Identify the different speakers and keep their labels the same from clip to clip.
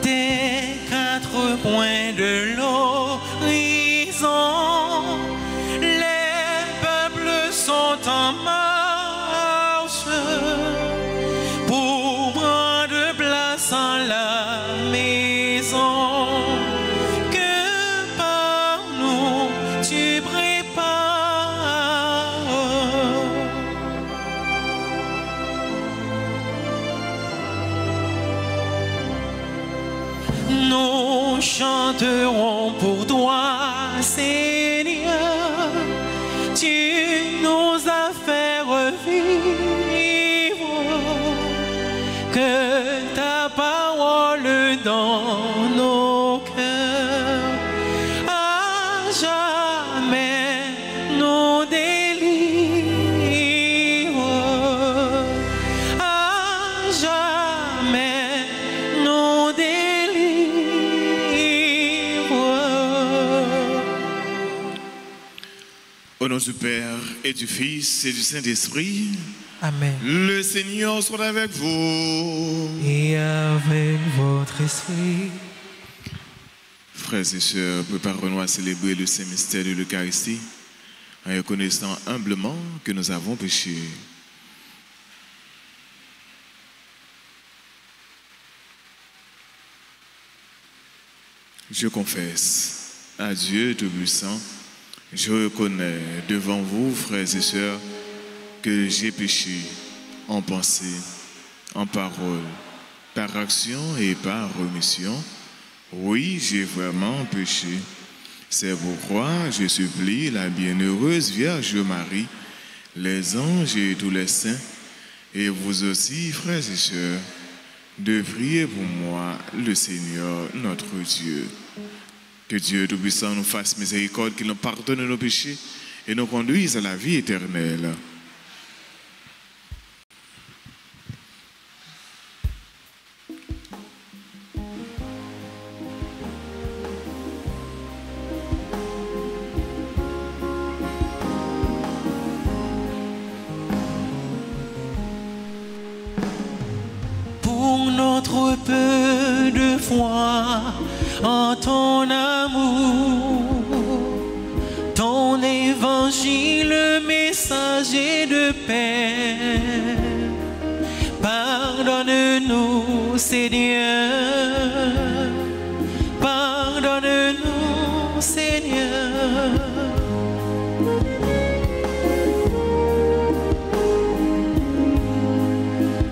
Speaker 1: des quatre coins de l'horizon, les peuples sont en marche pour prendre place en la maison que par nous tu prépares. Nous chanterons pour toi, Seigneur, tu nous as fait revivre, que ta parole dans nos cœurs à jamais nous délivre, à jamais nous délivre.
Speaker 2: Au nom du Père et du Fils et du Saint-Esprit,
Speaker 1: Amen.
Speaker 2: le Seigneur soit avec vous.
Speaker 1: Et avec votre esprit.
Speaker 2: Frères et sœurs, préparons-nous à célébrer le saint mystère de l'Eucharistie en reconnaissant humblement que nous avons péché. Je confesse à Dieu Tout-Puissant, je reconnais devant vous, frères et sœurs, que j'ai péché en pensée, en parole, par action et par omission. Oui, j'ai vraiment péché. C'est pourquoi je supplie la bienheureuse Vierge Marie, les anges et tous les saints, et vous aussi, frères et sœurs, de prier pour moi, le Seigneur, notre Dieu. Que Dieu Tout-Puissant nous fasse miséricorde, qu'il nous pardonne nos péchés et nous conduise à la vie éternelle.
Speaker 1: Pour notre peu de foi en ton amour, ton évangile, messager de paix, pardonne-nous, Seigneur, pardonne-nous, Seigneur.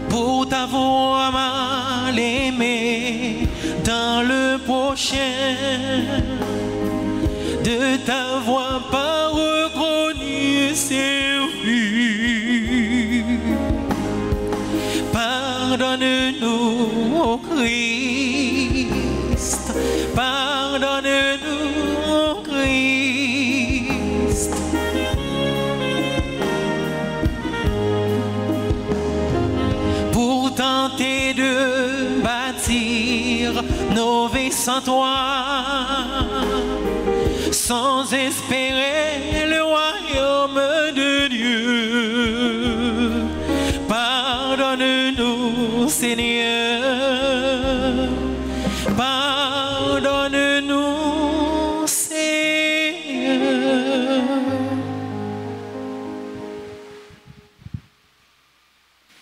Speaker 1: Pour t'avoir mal aimé dans le prochain, de t'avoir pas reconnu servi. Pardonne-nous, ô Christ, pardonne-nous, ô Christ. Pour tenter de bâtir nos vies sans toi, sans espérer le royaume de Dieu. Pardonne-nous, Seigneur, pardonne-nous, Seigneur.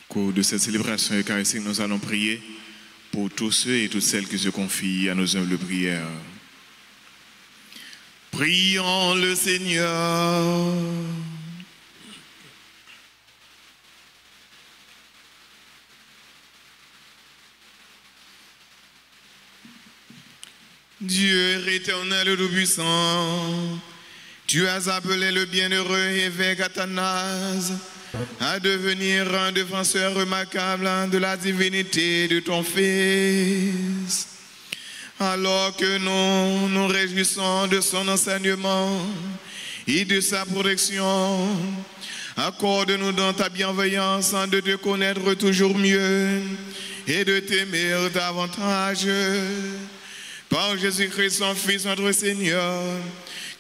Speaker 2: Au cours de cette célébration eucharistique, nous allons prier pour tous ceux et toutes celles qui se confient à nos humbles prières. Prions le Seigneur. Dieu éternel tout-puissant, tu as appelé le bienheureux évêque Athanase à devenir un défenseur remarquable de la divinité de ton Fils. Alors que nous nous réjouissons de son enseignement et de sa protection, accorde-nous dans ta bienveillance de te connaître toujours mieux et de t'aimer davantage. Par Jésus-Christ, son Fils, notre Seigneur,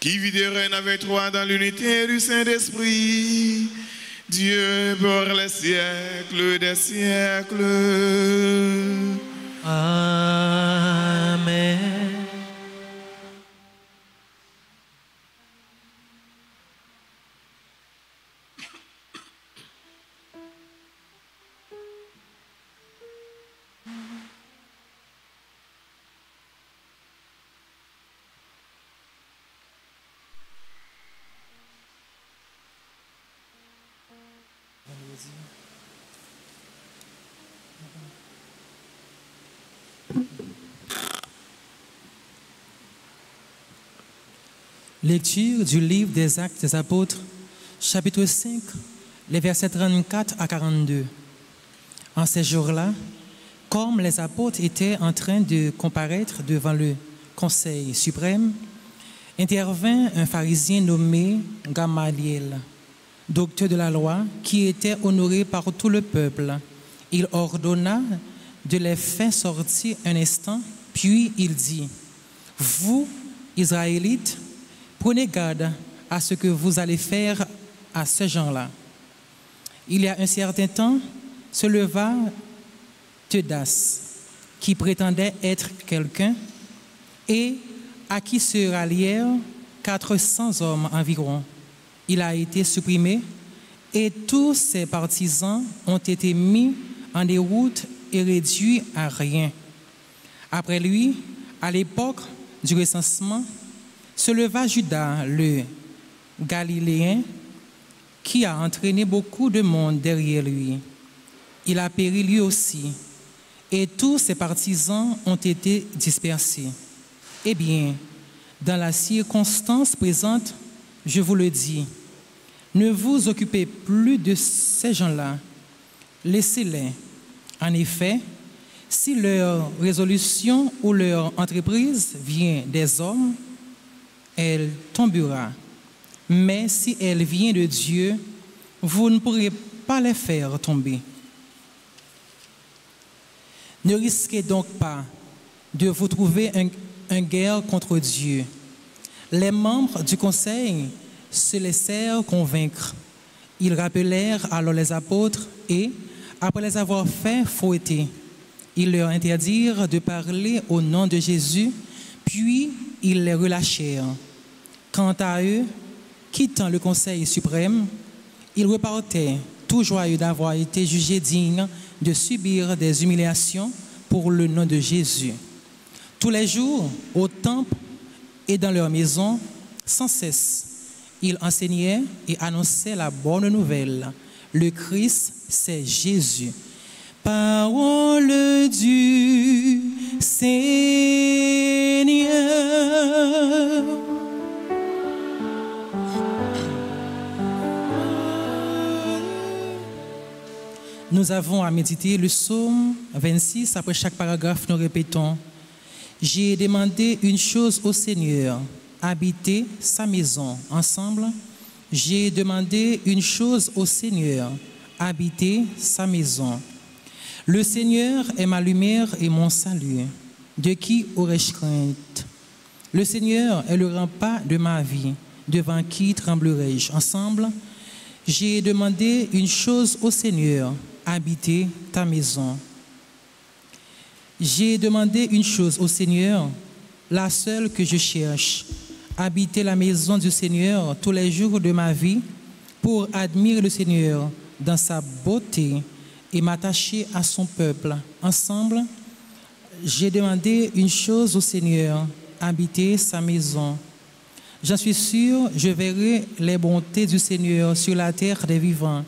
Speaker 2: qui vit et règne avec toi dans l'unité du Saint-Esprit, Dieu pour les siècles des siècles.
Speaker 1: Amen. Lecture du livre des Actes des Apôtres, chapitre 5, les versets 34 à 42. En ces jours-là, comme les apôtres étaient en train de comparaître devant le Conseil suprême, intervint un pharisien nommé Gamaliel, docteur de la loi, qui était honoré par tout le peuple. Il ordonna de les faire sortir un instant, puis il dit, « Vous, Israélites, prenez garde à ce que vous allez faire à ces gens-là. » Il y a un certain temps, se leva Theudas, qui prétendait être quelqu'un, et à qui se rallièrent 400 hommes environ. Il a été supprimé, et tous ses partisans ont été mis en déroute et réduits à rien. Après lui, à l'époque du recensement, se leva Judas, le Galiléen, qui a entraîné beaucoup de monde derrière lui. Il a péri lui aussi, et tous ses partisans ont été dispersés. Eh bien, dans la circonstance présente, je vous le dis, ne vous occupez plus de ces gens-là, laissez-les. En effet, si leur résolution ou leur entreprise vient des hommes, elle tombera. Mais si elle vient de Dieu, vous ne pourrez pas les faire tomber. Ne risquez donc pas de vous trouver en guerre contre Dieu. Les membres du conseil se laissèrent convaincre. Ils rappelèrent alors les apôtres et, après les avoir fait fouetter, ils leur interdirent de parler au nom de Jésus, puis ils les relâchèrent. Quant à eux, quittant le Conseil suprême, ils repartaient, tout joyeux d'avoir été jugés dignes de subir des humiliations pour le nom de Jésus. Tous les jours, au temple et dans leur maison, sans cesse, ils enseignaient et annonçaient la bonne nouvelle. Le Christ, c'est Jésus. Parole du Seigneur. Nous avons à méditer le psaume 26. Après chaque paragraphe, nous répétons « J'ai demandé une chose au Seigneur, habiter sa maison. » Ensemble, « J'ai demandé une chose au Seigneur, habiter sa maison. » Le Seigneur est ma lumière et mon salut. De qui aurais-je crainte? Le Seigneur est le rempart de ma vie. Devant qui tremblerai-je? Ensemble, « J'ai demandé une chose au Seigneur, habiter ta maison. » J'ai demandé une chose au Seigneur, la seule que je cherche, habiter la maison du Seigneur tous les jours de ma vie pour admirer le Seigneur dans sa beauté et m'attacher à son peuple. Ensemble, j'ai demandé une chose au Seigneur, habiter sa maison. J'en suis sûr, je verrai les bontés du Seigneur sur la terre des vivants.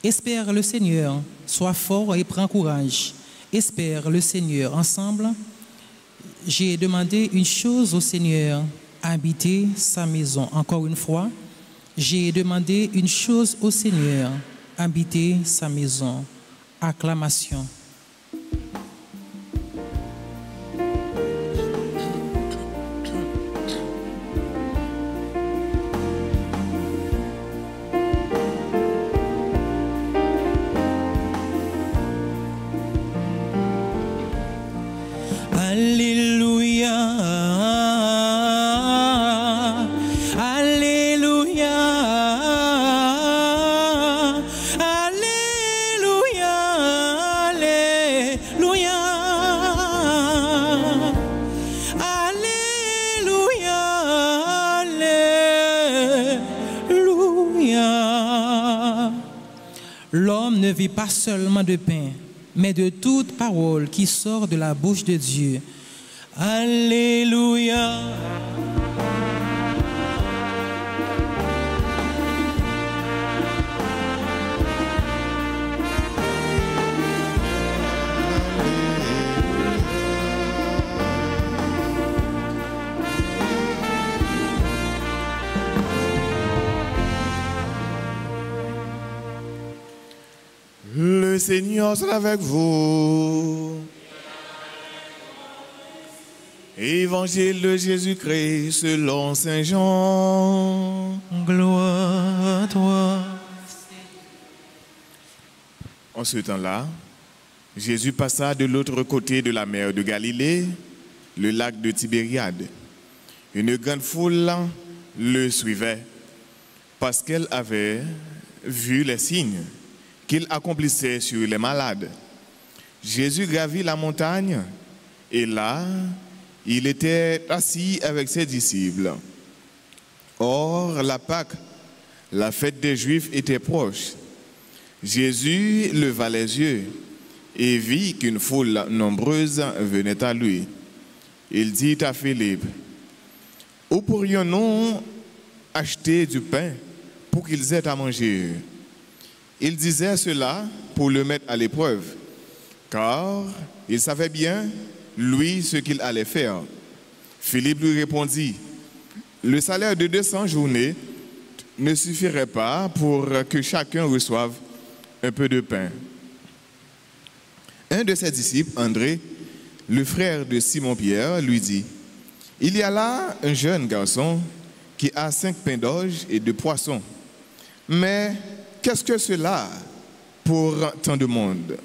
Speaker 1: Espère le Seigneur, sois fort et prends courage. Espère le Seigneur. Ensemble, j'ai demandé une chose au Seigneur, habiter sa maison. Encore une fois, j'ai demandé une chose au Seigneur, habiter sa maison. Acclamation. Alléluia, Alléluia, Alléluia, Alléluia, Alléluia, Alléluia. L'homme ne vit pas seulement de pain, mais de toute parole qui sort de la bouche de Dieu. Alléluia.
Speaker 2: Le Seigneur soit avec vous. Évangile de Jésus-Christ selon Saint Jean.
Speaker 1: Gloire à toi.
Speaker 2: En ce temps-là, Jésus passa de l'autre côté de la mer de Galilée, le lac de Tibériade. Une grande foule le suivait parce qu'elle avait vu les signes qu'il accomplissait sur les malades. Jésus gravit la montagne et là, il était assis avec ses disciples. Or, la Pâque, la fête des Juifs, était proche. Jésus leva les yeux et vit qu'une foule nombreuse venait à lui. Il dit à Philippe, « Où pourrions-nous acheter du pain pour qu'ils aient à manger ?» Il disait cela pour le mettre à l'épreuve, car il savait bien, lui, ce qu'il allait faire. Philippe lui répondit, « Le salaire de 200 journées ne suffirait pas pour que chacun reçoive un peu de pain. » Un de ses disciples, André, le frère de Simon-Pierre, lui dit, « Il y a là un jeune garçon qui a 5 pains d'orge et 2 poissons. Mais qu'est-ce que cela pour tant de monde? »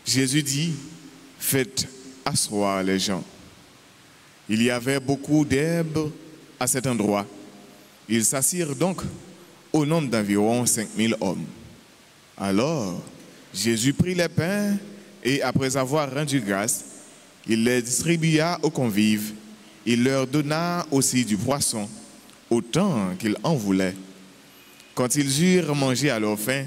Speaker 2: Jésus dit, « Faites asseoir les gens. » Il y avait beaucoup d'herbes à cet endroit. Ils s'assirent donc au nombre d'environ 5000 hommes. Alors, Jésus prit les pains et après avoir rendu grâce, il les distribua aux convives. Il leur donna aussi du poisson, autant qu'ils en voulaient. Quand ils eurent mangé à leur faim,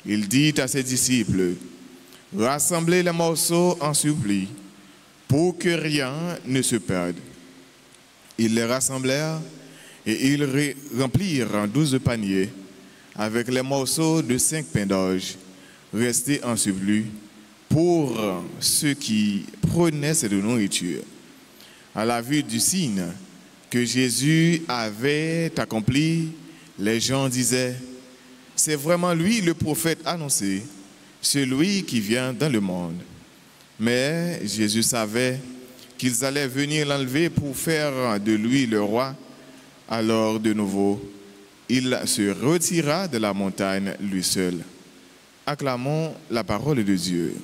Speaker 2: il dit à ses disciples, « Rassemblez les morceaux en supplie, pour que rien ne se perde. » Ils les rassemblèrent et ils remplirent 12 paniers avec les morceaux de 5 pains d'orge restés en surplus pour ceux qui prenaient cette nourriture. À la vue du signe que Jésus avait accompli, les gens disaient, « C'est vraiment lui le prophète annoncé, celui qui vient dans le monde. » Mais Jésus savait qu'ils allaient venir l'enlever pour faire de lui le roi. Alors de nouveau, il se retira de la montagne lui seul. Acclamons la parole de Dieu.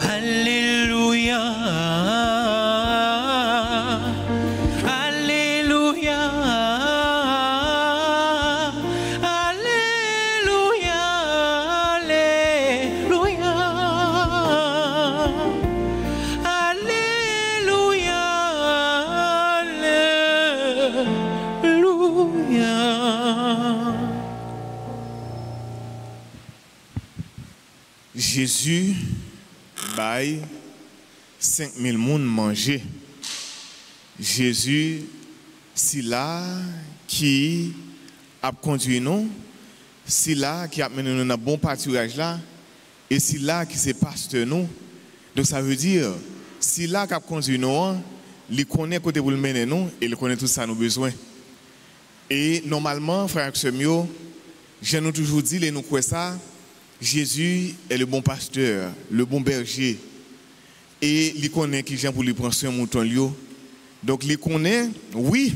Speaker 1: Alléluia.
Speaker 2: Jésus baille 5000 personnes manger. Jésus, c'est là qui a conduit nous, c'est là qui a mené nous dans un bon pâturage là, et c'est là qui s'est pasteur nous. Donc ça veut dire, c'est là qui a conduit nous, il connaît côté pour le mener nous, et il connaît tout ça nous besoin. Et normalement, frère Xemio, je nous toujours dit, et nous croyons ça, Jésus est le bon pasteur, le bon berger. Et il connaît qui vient pour lui prendre soin de mouton. Donc il connaît, oui,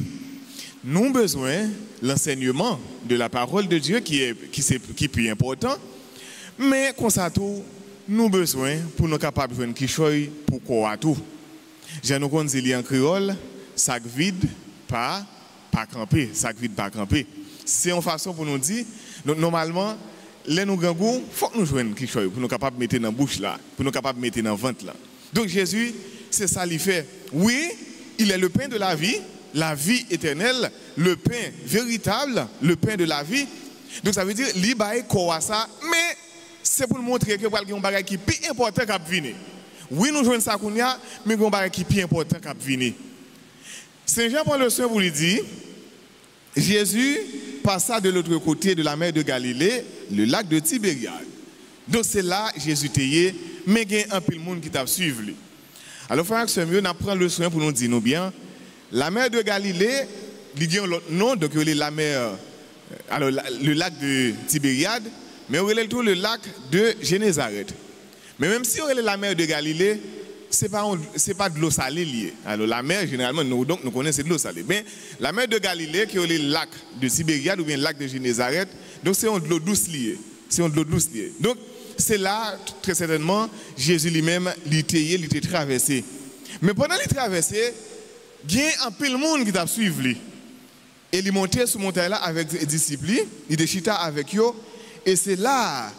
Speaker 2: nous avons besoin de l'enseignement de la parole de Dieu qui est plus important. Mais comme ça tout, nous avons besoin pour nous capables de faire quelque chose pour quoi tout. Je nous connais en créole, sac vide, pas camper, sac vide, pas camper. C'est une façon pour nous dire, donc normalement, les nous gangou, il faut que nous jouions quelque chose pour nous capables de mettre dans la bouche là, pour nous capables de mettre dans le ventre là. Donc Jésus, c'est ça qu'il fait. Oui, il est le pain de la vie éternelle, le pain véritable, le pain de la vie. Donc ça veut dire, il va être ça, mais c'est pour nous montrer que il y a un bagage qui est plus important qu'à venir. Oui, nous jouons ça qu'on y a, mais il y a un bagage qui est plus important qu'à venir. Saint Jean prend le soin pour lui dire, Jésus passa de l'autre côté de la mer de Galilée, le lac de Tibériade. Donc c'est là Jésus était, mais il y a un peu de monde qui t'a suivi. Alors frère Xemio, on prend le soin pour nous dire nous bien, la mer de Galilée, il y a un autre nom, donc il y a la mer alors le lac de Tibériade, mais on relève tout le lac de Génézareth. Mais même si on relève la mer de Galilée, ce n'est pas de l'eau salée liée. Alors la mer, généralement, nous connaissons de l'eau salée. Mais la mer de Galilée, qui est le lac de Tibériade ou bien le lac de Génézareth, donc c'est de l'eau douce liée. C'est de l'eau douce liée. Donc c'est là, très certainement, Jésus lui-même, il était traversé. Mais pendant qu'il traversait, il y a un peu de monde qui t'a suivi. Et il montait sur montagne là avec les disciples, il était chita avec eux. Et c'est là,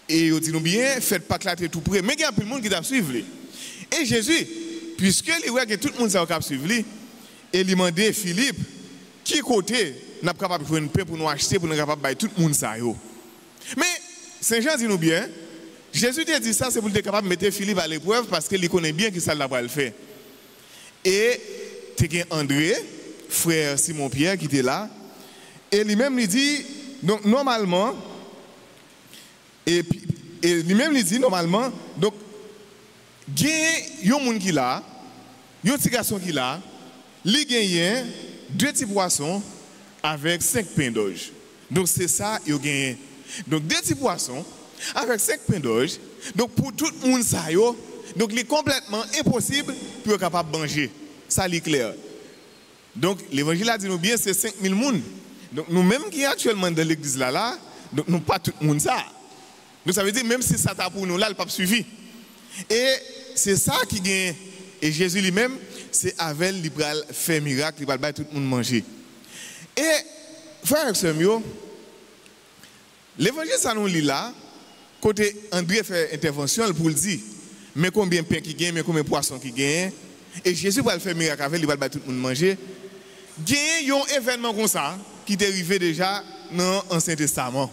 Speaker 2: et il dit nous bien, faites pas clater tout près. Mais il y a un peu de monde qui t'a suivi. Et Jésus, puisque il voit que tout le monde s'est suivi, et il demandait Philippe, qui côté n'a pas capable de faire une paix pour nous acheter, pour nous capable de tout le monde ça. Mais Saint Jean dit nous bien, Jésus t'a dit ça, c'est pour être capable de mettre Philippe à l'épreuve parce qu'il connaît bien que ça l'a le fait. Et tu as André, frère Simon-Pierre qui était là, et lui-même lui dit, donc normalement, et lui-même lui dit normalement, donc, il y a un monde qui est là, il y a un petit garçon qui est là, il gagne 2 petits poissons avec 5 pains d'orge. Donc c'est ça, il gagne. Donc 2 petits poissons avec 5 pains d'orge. Donc pour tout le monde, ça, donc il est complètement impossible pour être capable de manger. Ça, c'est clair. Donc l'évangile a dit nous bien, c'est 5000 personnes. Donc nous-mêmes qui sommes actuellement dans l'église là, donc nous pas tout le monde ça. Donc ça veut dire même si ça t'a pour nous là, il n'a pas suivi. Et c'est ça qui gagne. Et Jésus lui-même, c'est avec lui qui fait miracle, il va faire tout le monde manger. Et frère et sœurs, l'évangile ça nous lit là, côté André fait intervention pour le dire, mais combien de pain qui gagne, mais combien de poissons qui gagne. Et Jésus va le faire miracle avec, il va faire tout le monde manger. Il y a un événement comme ça qui est arrivé déjà dans l'Ancien Testament.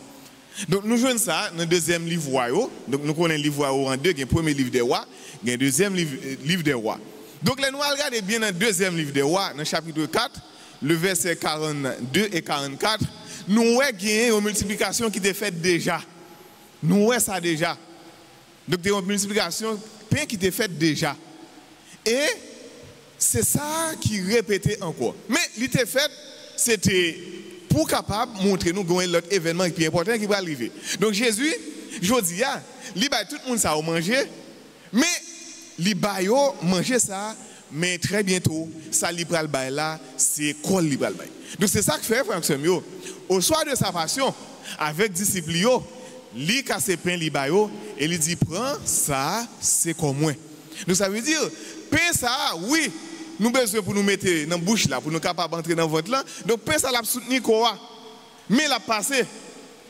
Speaker 2: Donc nous jouons ça dans le deuxième livre roi. Donc nous connaissons le livre roi en deux, il y a le premier livre des rois, il y a le deuxième livre des rois. Donc les nous regardons bien dans le deuxième livre des rois, dans le chapitre 4, le verset 42 et 44, nous voyons une multiplication qui est faite déjà. Nous voyons ça déjà. Donc il y a une multiplication qui est faite déjà. Et c'est ça qui répétait encore. Mais l'idée faite, c'était pour capable montrer nous qu'il y a l'autre événement qui est important qui va arriver. Donc Jésus, je dis, il va tout le monde ça manger, mais il va manger ça, mais très bientôt, ça il va le bail là, c'est quoi il va le bail. Donc c'est ça que fait frère Samuel. Au soir de sa passion, avec disciples, il casse ses pains, il bail et il dit prends ça, c'est comme moi. Donc ça veut dire pain ça, oui. Nous avons besoin pour nous mettre dans la bouche là, pour nous capables d'entrer dans le ventre là. Donc, pain ça l'a soutenu quoi? Mais il a passé.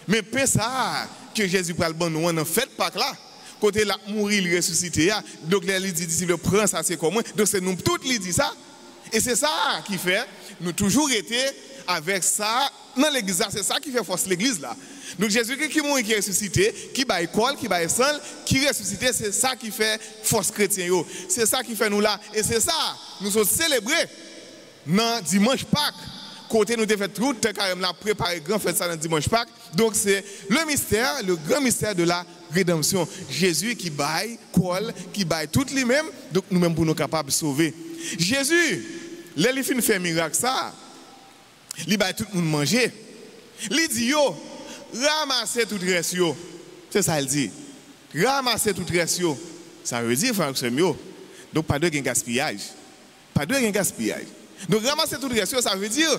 Speaker 2: Mais pain ça que Jésus prend le bon nous en fait pas là. Côté là mourir, il ressuscité. Donc, il dit disciples prends ça c'est comme moi. Donc, c'est nous tous qui dit ça. Et c'est ça qui fait nous toujours été avec ça dans l'église. C'est ça qui fait force l'église là. Donc Jésus qui mourit, qui est ressuscité, qui bat école, qui bat sang, qui est ressuscité, c'est ça qui fait force chrétien. C'est ça qui fait nous là. Et c'est ça, nous sommes célébrés dans dimanche Pâques. Côté nous avons fait tout, carrément la préparé grand fête ça dans dimanche Pâques. Donc c'est le mystère, le grand mystère de la rédemption. Jésus qui baille, colle, qui baille tout lui-même, donc nous-mêmes pour nous capables de sauver. Jésus, il fait un miracle ça, il baille tout le monde manger. Il dit yo, ramassez tout le reste. C'est ça il dit. Ramassez tout le reste. Ça veut dire, frère Samuel, donc pas de gaspillage. Pas de gaspillage. Donc ramasser tout le reste, ça veut dire,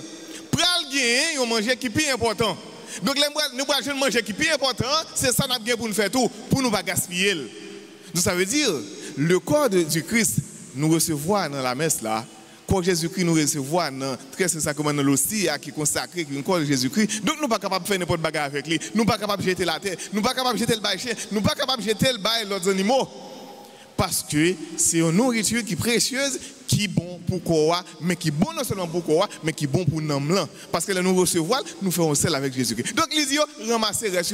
Speaker 2: pral gagner, on manger qui est plus important. Donc nous allons manger qui est plus important, c'est ça nous pour nous faire tout, pour ne pas gaspiller. Donc ça veut dire, le corps du Christ, nous recevoir dans la messe là, corps de Jésus-Christ nous recevoir dans très sacrement dans l'hostie qui est consacré, qui est le corps de Jésus-Christ. Donc nous ne sommes pas capables de faire n'importe bagarre avec lui. Nous ne sommes pas capables de jeter la terre. Nous ne sommes pas capables de jeter le bail chien. Nous ne sommes pas capables de jeter le bail l'autre animaux. Parce que c'est une nourriture qui est précieuse, qui est bon pour quoi, mais qui est bon non seulement pour quoi, mais qui est bon pour nous. Parce que là nous recevoir, nous faisons celle avec Jésus-Christ. Donc il dit, ramassez le reste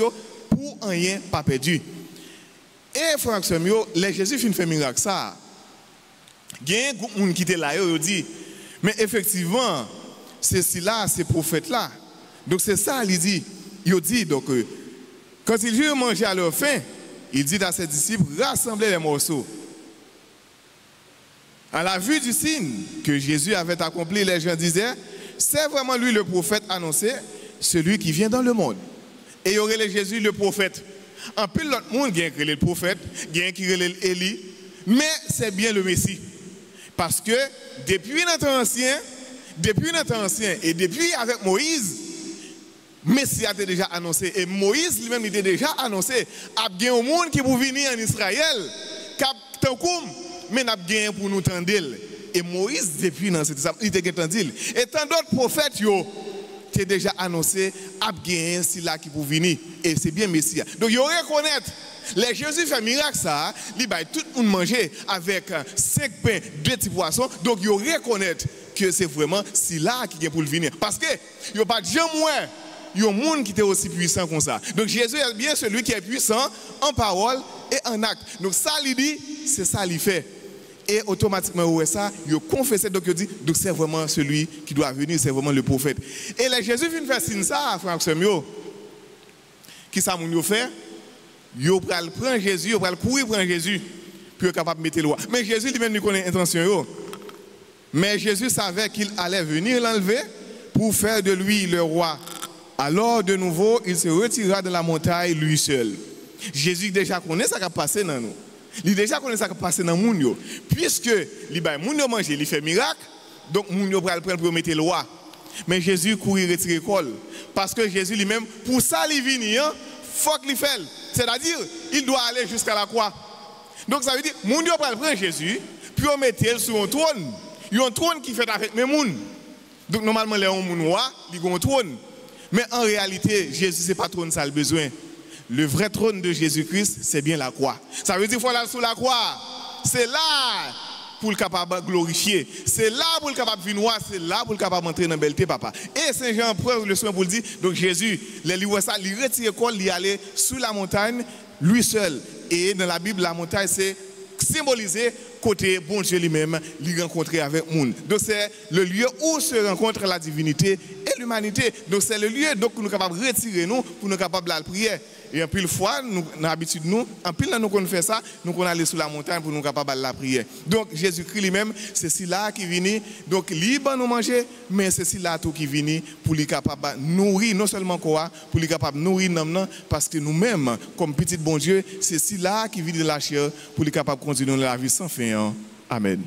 Speaker 2: pour rien pas perdu. Et frère Samuel, les Jésus fait un miracle ça. Il y a un groupe de gens qui était là, ils dit, mais effectivement, c'est ceci-là, ces prophètes-là. Donc c'est ça, il dit, donc, quand ils veulent manger à leur faim, il dit à ses disciples, rassemblez les morceaux. À la vue du signe que Jésus avait accompli, les gens disaient, c'est vraiment lui le prophète annoncé celui qui vient dans le monde. Et il y aurait Jésus le prophète. En plus, l'autre monde, il y a le prophète, il y a qui est Élie, mais c'est bien le Messie. Parce que depuis notre ancien, et depuis avec Moïse, Messie a été déjà annoncé. Et Moïse lui-même était déjà annoncé. Il y a un monde qui pour venir en Israël, mais il a gagné pour nous tendre. Et Moïse, depuis, il était entendu. Et tant d'autres prophètes, qui déjà annoncé, a gagné celui-là qui pour venir. Et c'est bien Messie. Donc, il reconnaître. Les Jésus fait miracle ça, il va tout le monde manger avec 5 pains, 2 petits poissons. Donc, il reconnaître que c'est vraiment celui-là qui est pour le venir. Parce que, il n'y a pas de gens moins. Il y a un monde qui est aussi puissant comme ça. Donc Jésus est bien celui qui est puissant en parole et en acte. Donc ça, il dit, c'est ça qu'il fait. Et automatiquement, ça, il confesse, donc il dit, donc c'est vraiment celui qui doit venir, c'est vraiment le prophète. Et là, Jésus vient faire signe ça, frère Samuel. Qui ça, mon fait? Il va prendre Jésus, il va courir prendre Jésus, puis il est capable de mettre le roi. Mais Jésus lui-même ne connaît l'intention. Mais Jésus savait qu'il allait venir l'enlever pour faire de lui le roi. Alors, de nouveau, il se retira de la montagne lui seul. Jésus déjà connaît ce qui a passé dans nous. Il déjà connaît ce qui a passé dans le monde. Puisque il va manger, il fait miracle, donc le monde va le prendre pour mettre le roi. Mais Jésus courir retirer l'école. Parce que Jésus lui-même, pour ça, il vient, il faut qu'il fasse. C'est-à-dire, il doit aller jusqu'à la croix. Donc ça veut dire, le monde va prendre Jésus, puis on met sur un trône. Il y a un trône qui fait avec les gens. Donc normalement, les gens ils ont un trône. Mais en réalité, Jésus, ce n'est pas trône ça le besoin. Le vrai trône de Jésus-Christ, c'est bien la croix. Ça veut dire qu'il faut aller sur la croix. C'est là pour le capable glorifier. C'est là pour le capable venir. C'est là pour le capable entrer dans la belleté, papa. Et Saint Jean prend le soin pour le dire. Donc Jésus, il retire l'école, il allait sur la montagne, lui seul. Et dans la Bible, la montagne, c'est symbolisé côté bon Dieu lui-même, lui rencontrer avec le monde. Donc c'est le lieu où se rencontre la divinité et l'humanité. Donc c'est le lieu donc, où nous sommes capables de retirer nous pour nous capables de la prière. Et en pile fois, nous, dans l'habitude, en pile nous qu'on fait ça, nous qu'on aller sur la montagne pour nous capables de la prière. Donc Jésus-Christ lui-même, c'est celui-là qui vient, donc libre nous manger, mais c'est celui-là tout qui vient pour lui capable de nourrir, non seulement quoi, pour lui capable de nourrir nous, parce que nous-mêmes, comme petit bon Dieu, c'est celui-là qui vit de la chair pour lui capable de continuer la vie sans fin. Amen.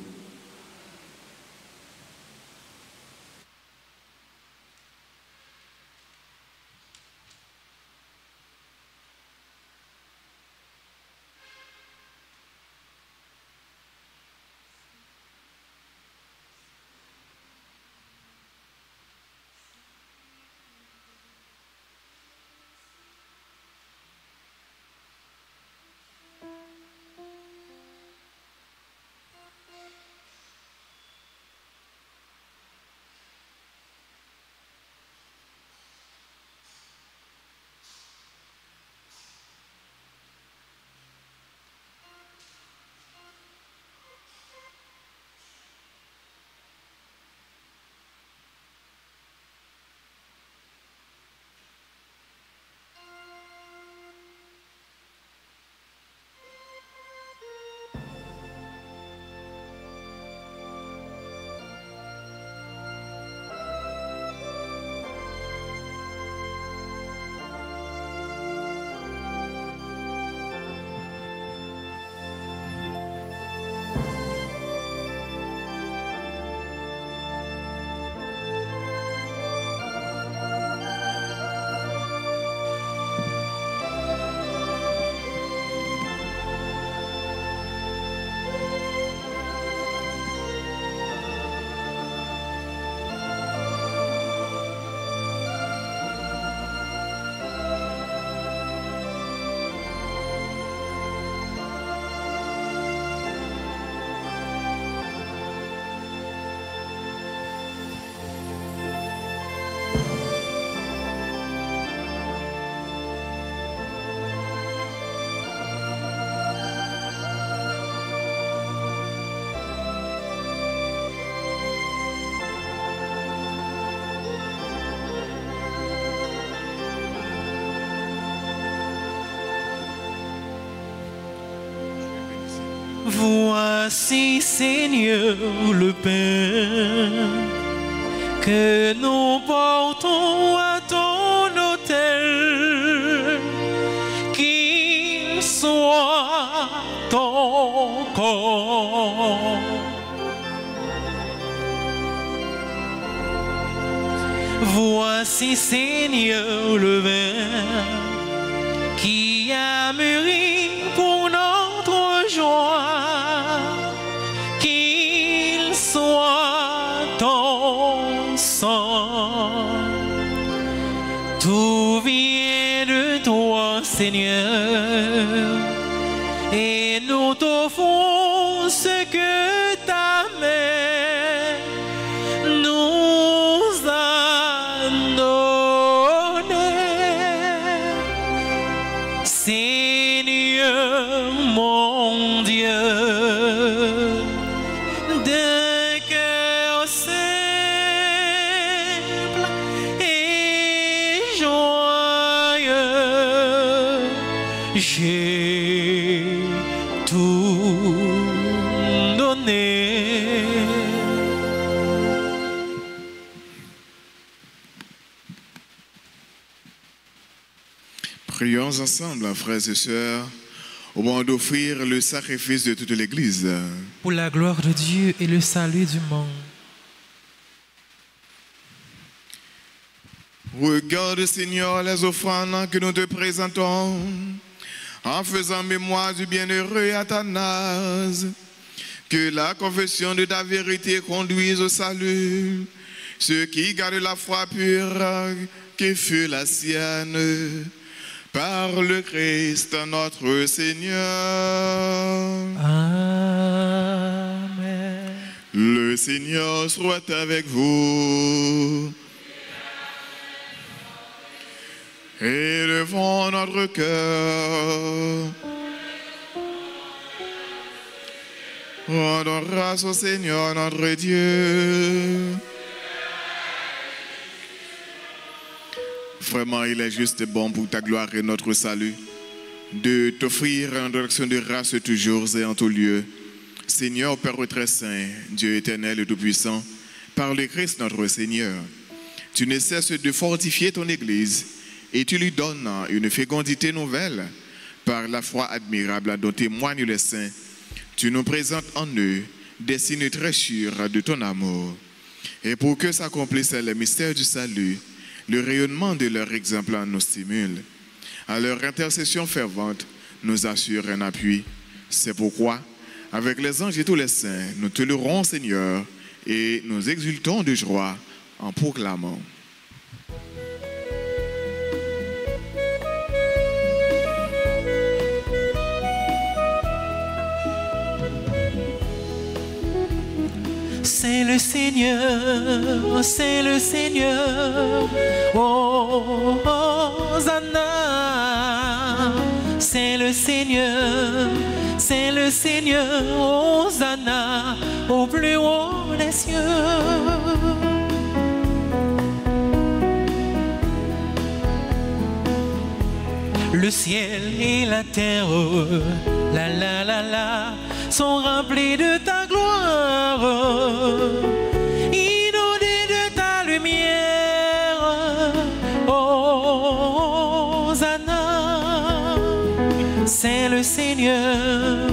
Speaker 3: Voici, Seigneur, le pain que nous portons à ton Seigneur le vin qui a mûri pour notre joie, qu'il soit ton sang. Tout vient de toi, Seigneur, et nous t'offrons ce que ta main nous a donné. Seigneur mon Dieu, d'un cœur simple et joyeux, j'ai tout donné.
Speaker 2: Prions ensemble, frères et sœurs, au moment d'offrir le sacrifice de toute l'Église.
Speaker 1: Pour la gloire de Dieu et le salut du monde.
Speaker 2: Regarde, Seigneur, les offrandes que nous te présentons, en faisant mémoire du bienheureux Athanase. Que la confession de ta vérité conduise au salut, ceux qui gardent la foi pure qui fut la sienne, par le Christ notre Seigneur.
Speaker 1: Amen.
Speaker 2: Le Seigneur soit avec vous. Élevons notre cœur. Rendons grâce au Seigneur notre Dieu. Vraiment, il est juste bon pour ta gloire et notre salut de t'offrir en direction de grâce toujours et en tout lieu. Seigneur, Père très saint, Dieu éternel et tout-puissant, par le Christ notre Seigneur, tu ne cesses de fortifier ton Église et tu lui donnes une fécondité nouvelle par la foi admirable dont témoignent les saints. Tu nous présentes en eux des signes très sûrs de ton amour. Et pour que s'accomplisse le mystère du salut, le rayonnement de leur exemple nous stimule. À leur intercession fervente, nous assure un appui. C'est pourquoi, avec les anges et tous les saints, nous te louerons, Seigneur, et nous exultons de joie en proclamant.
Speaker 3: C'est le Seigneur, c'est le Seigneur, oh, Hosanna. C'est le Seigneur, Hosanna, au plus haut des cieux. Le ciel et la terre, la la la la, sont remplis de ta gloire, inondés de ta lumière, Hosanna. C'est le Seigneur,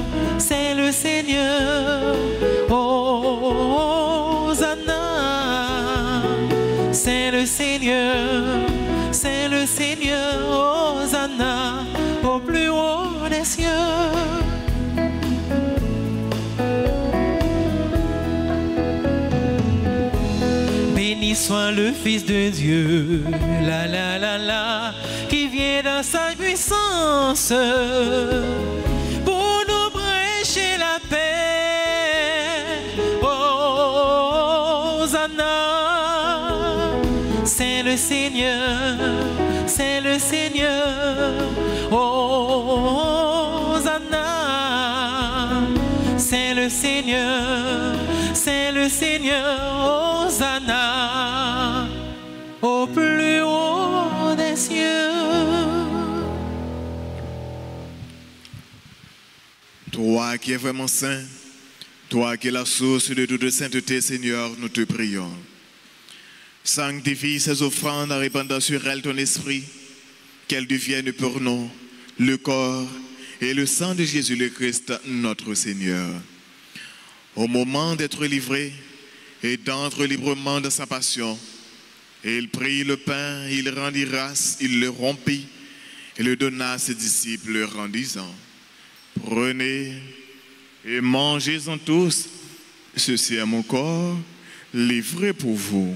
Speaker 3: Hosanna. C'est le Seigneur, Hosanna, au plus haut des cieux. Béni soit le Fils de Dieu, la la la la, qui vient dans sa puissance pour nous prêcher la paix. Hosanna. C'est le Seigneur, Hosanna. C'est le Seigneur, Hosanna, au plus haut des cieux.
Speaker 2: Toi qui es vraiment saint, toi qui es la source de toute sainteté, Seigneur, nous te prions. Sanctifie ces offrandes en répandant sur elles ton esprit, qu'elles deviennent pour nous le corps et le sang de Jésus le Christ, notre Seigneur. Au moment d'être livré et d'entrer librement dans sa passion, Et il prit le pain, il rendit grâce, il le rompit et le donna à ses disciples en disant, prenez et mangez-en tous, ceci est mon corps livré pour vous.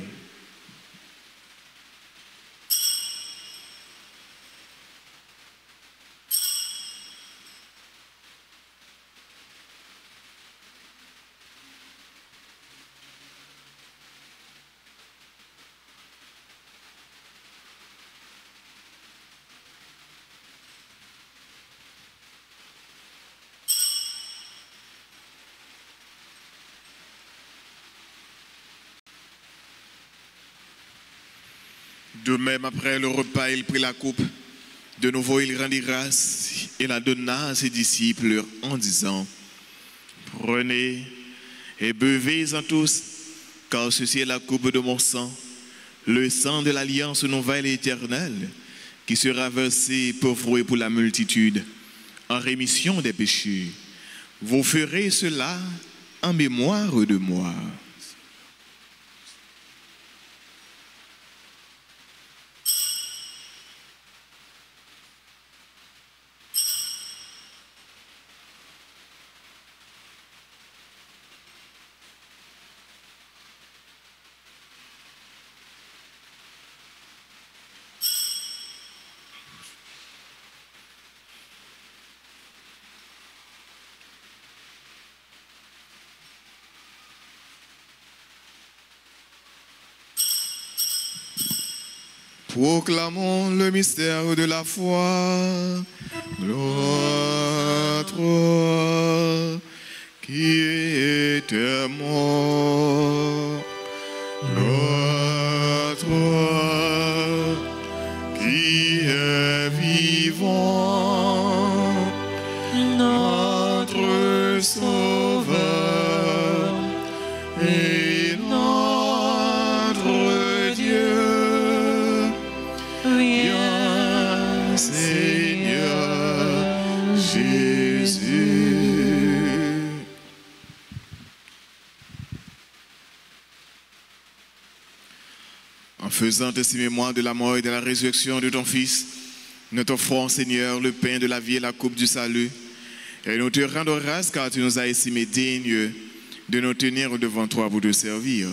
Speaker 2: De même, après le repas, il prit la coupe. De nouveau, il rendit grâce et la donna à ses disciples en disant, prenez et buvez-en tous, car ceci est la coupe de mon sang, le sang de l'alliance nouvelle et éternelle, qui sera versé pour vous et pour la multitude, en rémission des péchés. Vous ferez cela en mémoire de moi. Proclamons le mystère de la foi. Gloire à toi qui étais mort. Gloire à toi qui est vivant. Notre Sauveur et notre Dieu. Viens, Seigneur Jésus. En faisant ainsi mémoire de la mort et de la résurrection de ton Fils, nous t'offrons, Seigneur, le pain de la vie et la coupe du salut. Et nous te rendons grâce car tu nous as estimés dignes de nous tenir devant toi pour te servir.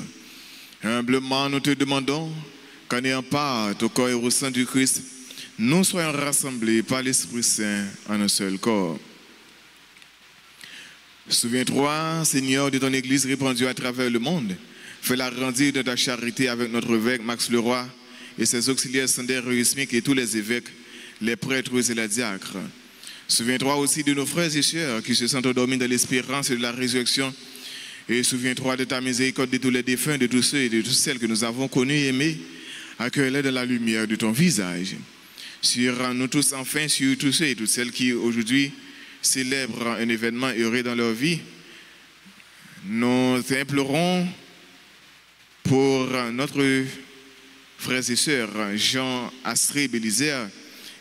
Speaker 2: Humblement, nous te demandons qu'en ayant part au corps et au sang du Christ, nous soyons rassemblés par l'Esprit Saint en un seul corps. Souviens-toi, Seigneur, de ton Église répandue à travers le monde. Fais-la grandir de ta charité avec notre évêque Max Leroy et ses auxiliaires Sander Ruismic et tous les évêques, les prêtres et les diacres. Souviens-toi aussi de nos frères et sœurs qui se sont endormis dans l'espérance de la résurrection. Et souviens-toi de ta miséricorde de tous les défunts, de tous ceux et de toutes celles que nous avons connus et aimés. Accueille-les dans la lumière de ton visage. Sur nous tous, enfin, sur tous ceux et toutes celles qui aujourd'hui célèbrent un événement heureux dans leur vie. Nous t'implorons pour notre frères et sœurs Jean, Astrid, Bélisaire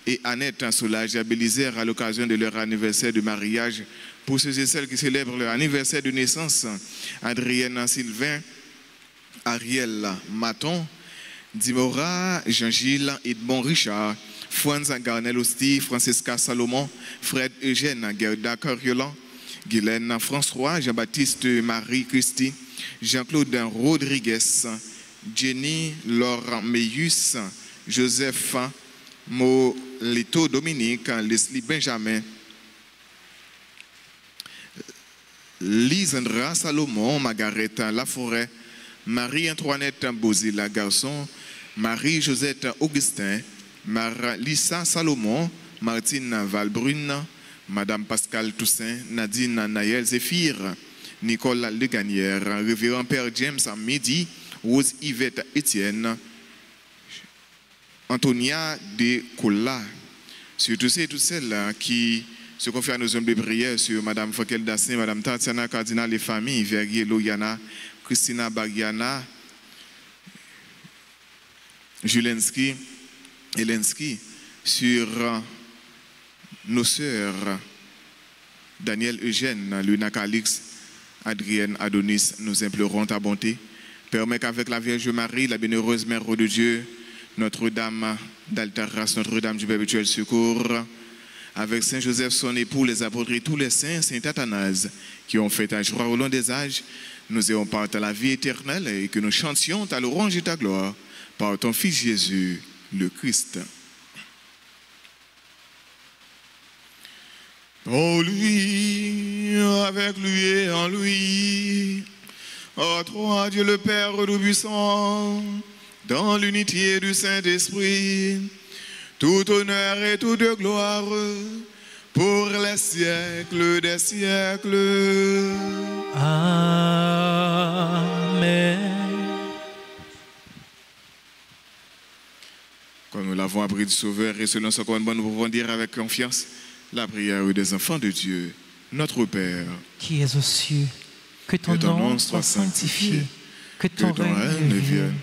Speaker 2: et Annette Soulage et Bélisaire à l'occasion de leur anniversaire de mariage. Pour ceux et celles qui célèbrent leur anniversaire de naissance, Adrienne Sylvain, Ariel Maton, Dimora, Jean-Gilles, Edmond Richard, Franz Garnel Osti, Francesca Salomon, Fred Eugène, Gerda Coriolan, Guylaine François, Jean-Baptiste Marie-Christie, Jean-Claude Rodriguez, Jenny Laurent Meyus, Joseph Molito Dominique, Leslie Benjamin, Lisandra Salomon, Margaret Laforêt, Marie-Antoinette Bozila Garçon, Marie-Josette Augustin, Lisa Salomon, Martine Valbrune, Madame Pascal Toussaint, Nadine Nayel Zéphir, Nicole Leganière, Révérend Père James Midi, Rose Yvette Etienne, Antonia de Colla, sur tous ceux et toutes celles qui se confient à nos hommes de prière, sur Madame Fokel Dassin, Madame Tatiana Cardinal et famille, Verrier Loyana, Christina Bagiana, Julensky, Elensky, sur nos sœurs Daniel Eugène, Luna Calix, Adrienne Adonis, nous implorons ta bonté. Permets qu'avec la Vierge Marie, la bienheureuse Mère de Dieu, Notre-Dame d'Altaras, Notre-Dame du Perpétuel Secours, avec Saint Joseph, son époux, les apôtres et tous les saints, Saint Athanase, qui ont fait ta joie au long des âges, nous ayons part à la vie éternelle et que nous chantions ta louange et ta gloire par ton Fils Jésus, le Christ. En lui, avec lui et en lui, ô toi, Dieu le Père Tout-Puissant, dans l'unité du Saint-Esprit, tout honneur et toute gloire pour les siècles des siècles.
Speaker 3: Amen.
Speaker 2: Comme nous l'avons appris du Sauveur et selon son commandement, nous pouvons dire avec confiance la prière des enfants de Dieu. Notre Père,
Speaker 1: qui es aux cieux, que ton nom soit sanctifié, que ton règne vienne,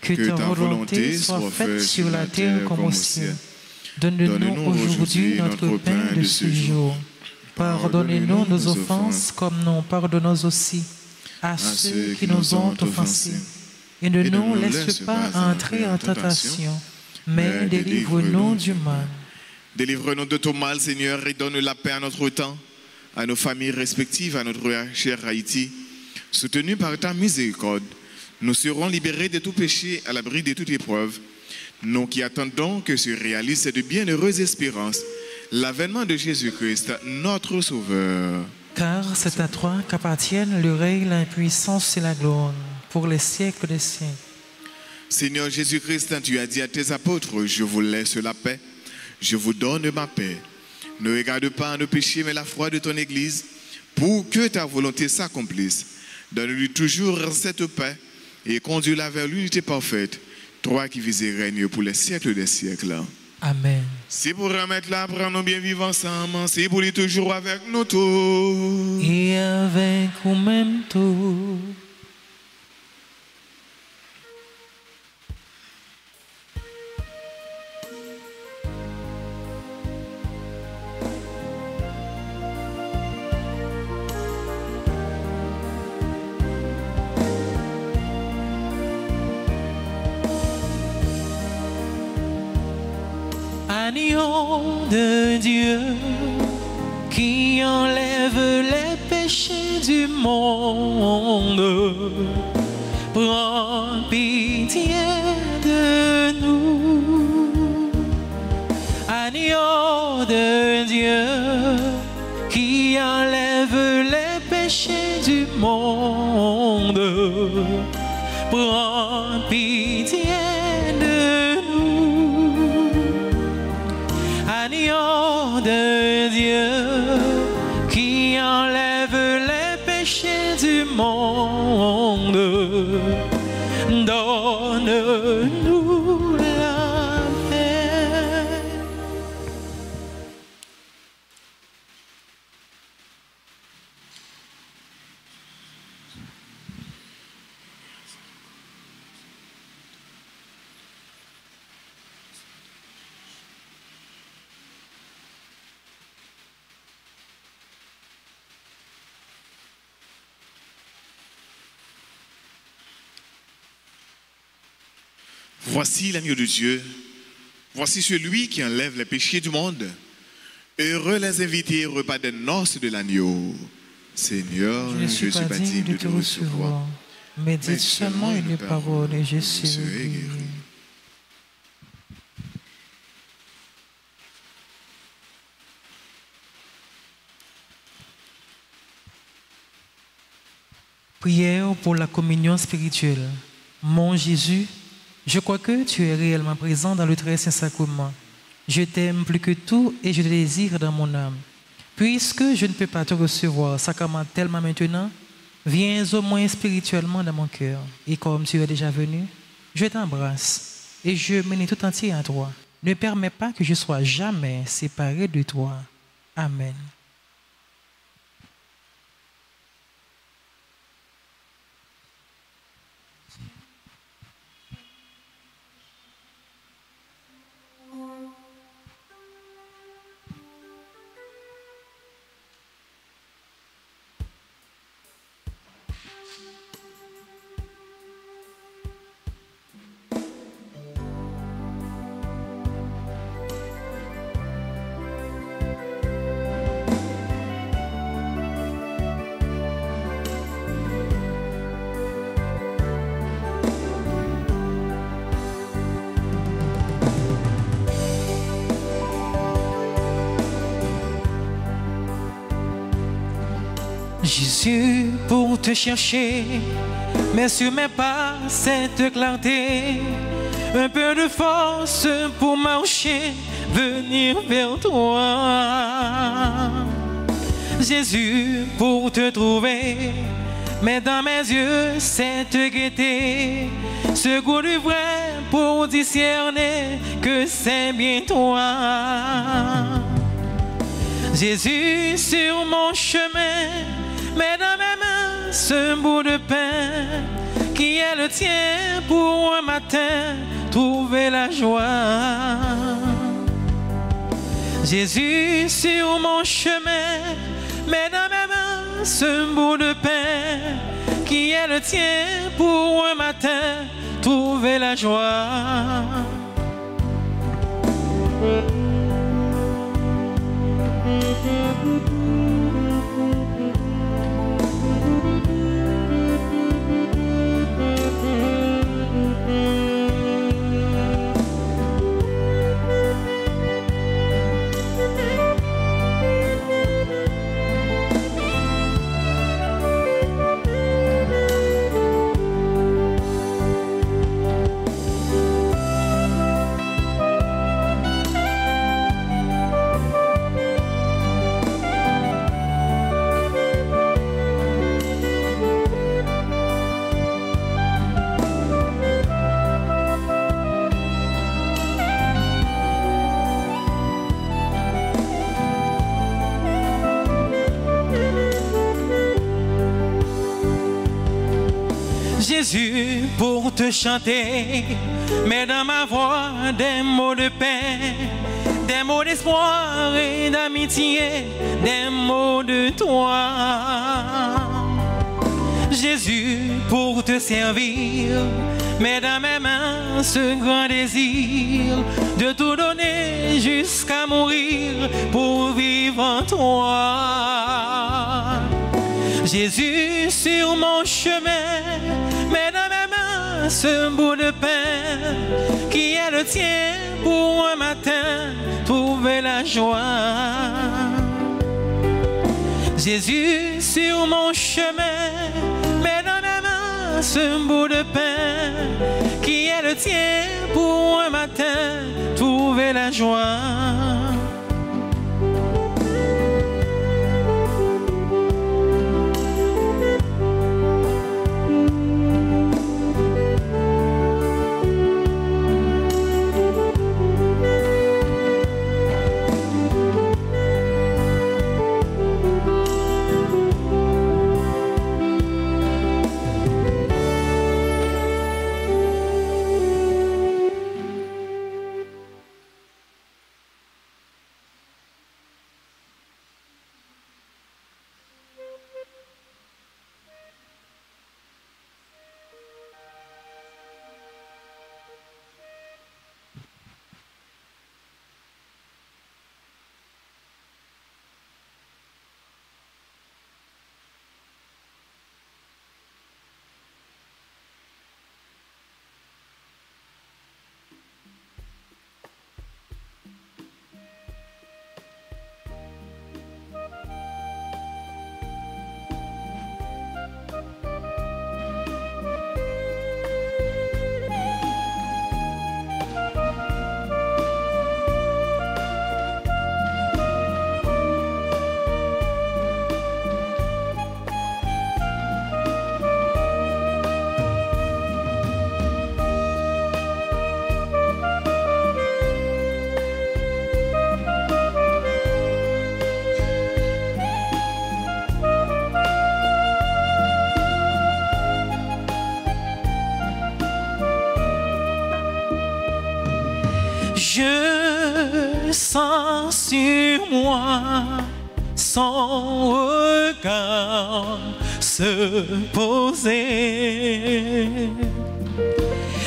Speaker 1: que ta volonté soit faite sur la terre comme au ciel. Donne-nous aujourd'hui notre pain de ce jour. Pardonnez-nous nos offenses comme nous pardonnons aussi à ceux qui nous ont offensés. Et ne nous laisse pas entrer en tentation, mais délivre-nous du mal.
Speaker 2: Délivre-nous de tout mal, Seigneur, et donne la paix à notre temps, à nos familles respectives, à notre cher Haïti. Soutenus par ta miséricorde, nous serons libérés de tout péché, à l'abri de toute épreuve. Nous qui attendons que se réalise cette bienheureuse espérance, l'avènement de Jésus-Christ, notre Sauveur.
Speaker 1: Car c'est à toi qu'appartiennent le règne, la puissance et la gloire, pour les siècles des siècles.
Speaker 2: Seigneur Jésus-Christ, tu as dit à tes apôtres, je vous laisse la paix, je vous donne ma paix. Ne regarde pas nos péchés, mais la foi de ton Église, pour que ta volonté s'accomplisse. Donne-lui toujours cette paix et conduis-la vers l'unité parfaite, toi qui vis et règnes pour les siècles des siècles.
Speaker 1: Amen.
Speaker 2: C'est pour remettre là, prendre bien vivre ensemble, c'est pour lui toujours avec nous tous.
Speaker 1: Et avec nous-mêmes tous. Agneau de Dieu qui enlève les péchés du monde, prends pitié de nous. Agneau de Dieu qui enlève les péchés du monde, prends pitié de nous. Agneau de Dieu qui enlève les péchés du monde, donne-nous la paix.
Speaker 2: Voici l'agneau de Dieu, voici celui qui enlève les péchés du monde. Heureux les invités au repas des noces de l'agneau. Seigneur,
Speaker 1: Je ne suis pas digne de te recevoir, mais dites seulement une parole et je serai guéri. Prière pour la communion spirituelle. Mon Jésus, je crois que tu es réellement présent dans le très saint sacrement. Je t'aime plus que tout et je te désire dans mon âme. Puisque je ne peux pas te recevoir sacramentellement maintenant, viens au moins spirituellement dans mon cœur. Et comme tu es déjà venu, je t'embrasse et je m'unis tout entier à toi. Ne permets pas que je sois jamais séparé de toi. Amen.
Speaker 3: Jésus, pour te chercher, mais sur mes pas, cette clarté, un peu de force pour marcher, venir vers toi. Jésus, pour te trouver, mais dans mes yeux, cette gaieté, ce goût du vrai pour discerner que c'est bien toi. Jésus, sur mon chemin, mets dans mes mains ce bout de pain qui est le tien pour un matin trouver la joie. Jésus, sur mon chemin, mets dans mes mains ce bout de pain qui est le tien pour un matin trouver la joie. Jésus, pour te chanter, mets dans ma voix des mots de paix, des mots d'espoir et d'amitié, des mots de toi. Jésus, pour te servir, mets dans mes mains ce grand désir de tout donner jusqu'à mourir pour vivre en toi. Jésus, sur mon chemin, mets dans mes mains ce bout de pain qui est le tien pour un matin trouver la joie. Jésus, sur mon chemin, mets dans mes mains ce bout de pain qui est le tien pour un matin trouver la joie. Je sens sur moi son regard se poser.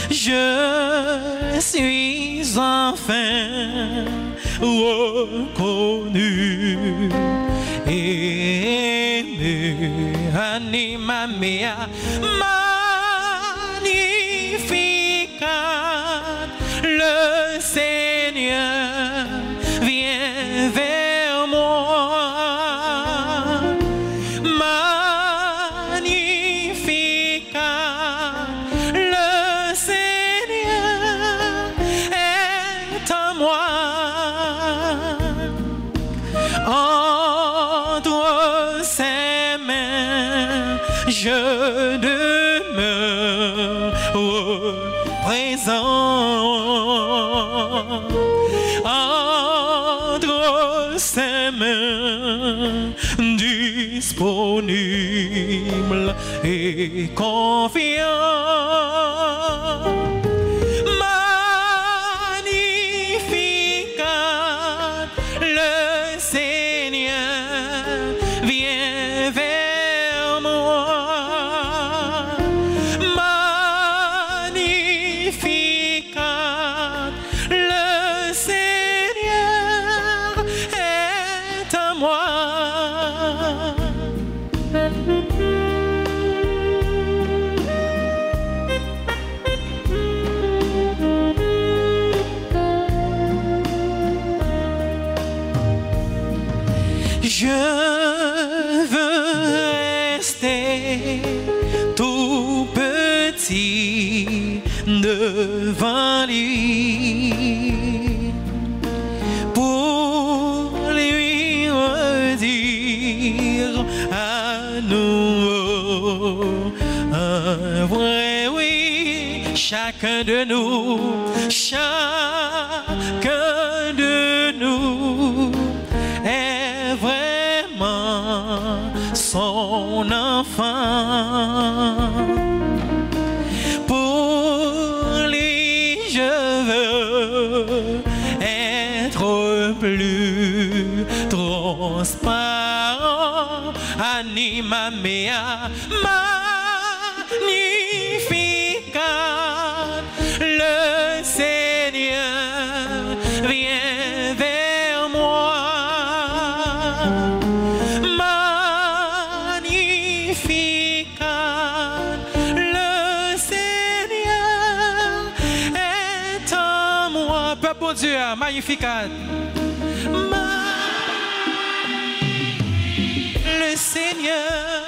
Speaker 3: Je suis enfin reconnu, aimé, anima mea, magnificat. Le Seigneur vient vers moi, magnificat. moi. Entre ses mains, je demeure présent. Entre ses mains, disponible et confiant.
Speaker 1: Je veux rester tout petit devant lui pour lui redire à nous un vrai oui. Chacun de nous est vraiment son enfant. Pour lui, je veux être plus transparent. Anima mea magnificat, le Seigneur vient vers moi. Magnificat, le Seigneur est en moi. Peuple bon Dieu, magnificat. Le Seigneur.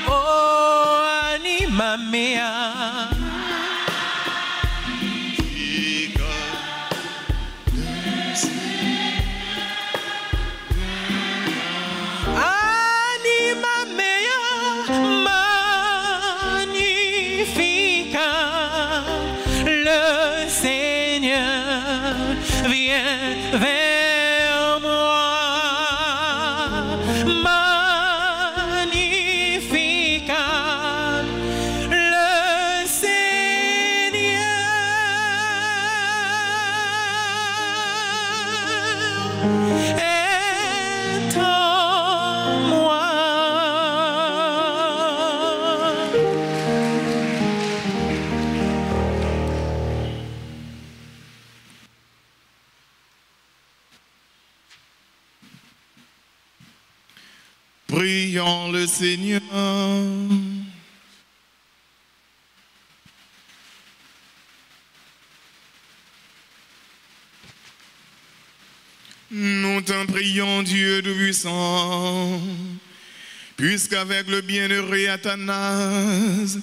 Speaker 1: Oh, anima mea. Anima mea, magnificat, le Seigneur vient vers moi. Magnificat, le Seigneur est en moi.
Speaker 2: Prions le Seigneur. Nous t'en prions, Dieu Tout-Puissant, puisqu'avec le bienheureux Athanase,